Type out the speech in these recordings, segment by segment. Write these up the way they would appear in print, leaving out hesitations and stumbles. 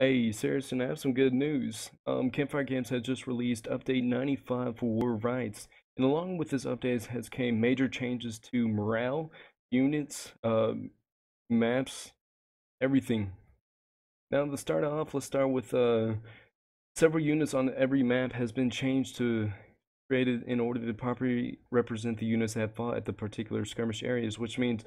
Hey, Saracen, I have some good news. Campfire Games has just released Update 95 for War Rights, and along with this update has came major changes to morale, units, maps, everything. Now, to start off, let's start with several units on every map has been changed to created in order to properly represent the units that have fought at the particular skirmish areas, which means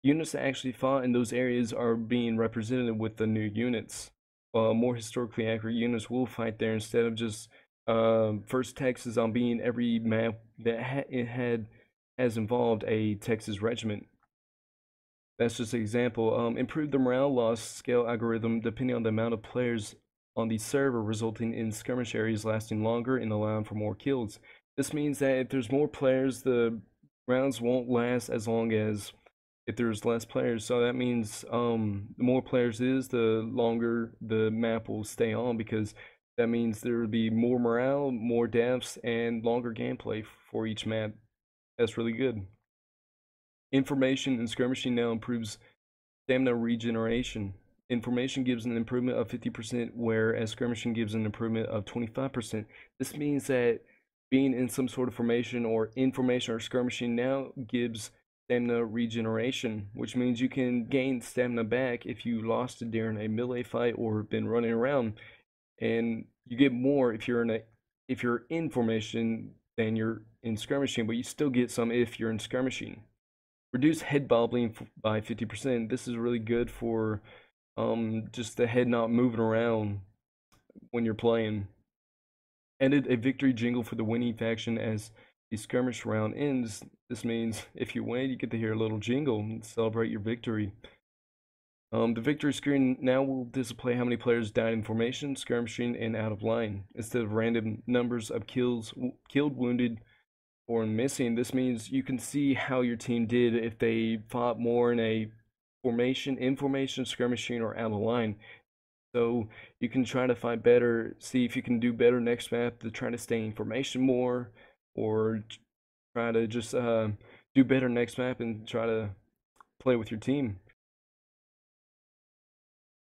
units that actually fought in those areas are being represented with the new units. More historically accurate units will fight there instead of just first Texas on being every map that it had has involved a Texas regiment. That's just an example. Improve the morale loss scale algorithm depending on the amount of players on the server, resulting in skirmish areas lasting longer and allowing for more kills. This means that if there's more players, the rounds won't last as long as if there's less players. So that means the more players is, the longer the map will stay on, because that means there will be more morale, more deaths, and longer gameplay for each map. That's really good. Information and skirmishing now improves stamina regeneration. Information gives an improvement of 50%, whereas skirmishing gives an improvement of 25%. This means that being in some sort of formation or information or skirmishing now gives stamina regeneration, which means you can gain stamina back if you lost it during a melee fight or been running around, and you get more if you're in formation than you're in skirmishing, but you still get some if you're in skirmishing. Reduce head bobbling by 50%. This is really good for just the head not moving around when you're playing. Added a victory jingle for the winning faction as the skirmish round ends. This means if you win, you get to hear a little jingle and celebrate your victory. The victory screen now will display how many players died in formation, skirmishing, and out of line, instead of random numbers of kills, killed, wounded, or missing. This means you can see how your team did if they fought more in a formation, skirmishing, or out of line. So you can try to fight better, see if you can do better next map to try to stay in formation more, or try to just do better next map and try to play with your team.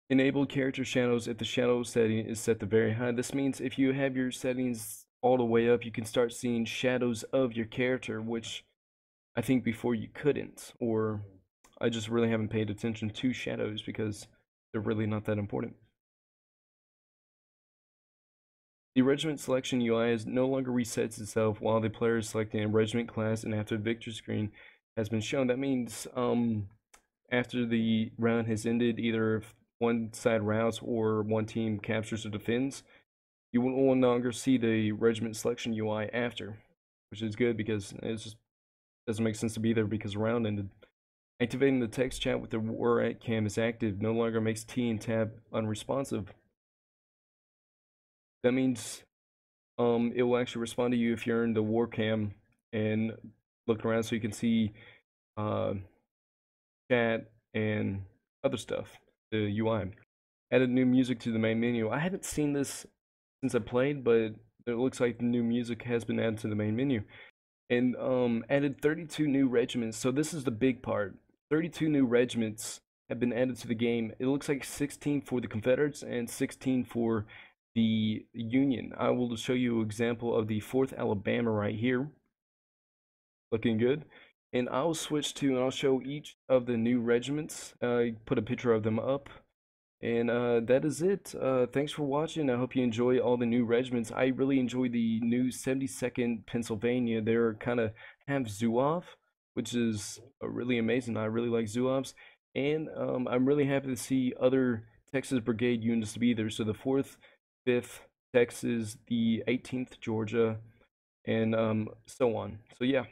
Enable character shadows if the shadow setting is set to very high. This means if you have your settings all the way up, you can start seeing shadows of your character, which I think before you couldn't, or I just really haven't paid attention to shadows because they're really not that important. The regiment selection UI is no longer resets itself while the player is selecting a regiment class and after the victory screen has been shown. That means after the round has ended, either if one side routs or one team captures or defends, you will no longer see the regiment selection UI after, which is good because it just doesn't make sense to be there because the round ended. Activating the text chat with the war cam is active no longer makes T and tab unresponsive. That means it will actually respond to you if you're in the war cam and look around so you can see uh, chat and other stuff, the UI. Added new music to the main menu. I haven't seen this since I played, but it looks like the new music has been added to the main menu. And added 32 new regiments. So this is the big part. 32 new regiments have been added to the game. It looks like 16 for the Confederates and 16 for the Union. I will show you an example of the 4th Alabama right here. Looking good. And I'll switch to, and I'll show each of the new regiments. Put a picture of them up. And that is it. Thanks for watching. I hope you enjoy all the new regiments. I really enjoy the new 72nd Pennsylvania. They're kind of have Zouave, which is really amazing. I really like Zouaves. And I'm really happy to see other Texas Brigade units to be there. So the 4th, 5th Texas, the 18th Georgia, and so on. So yeah.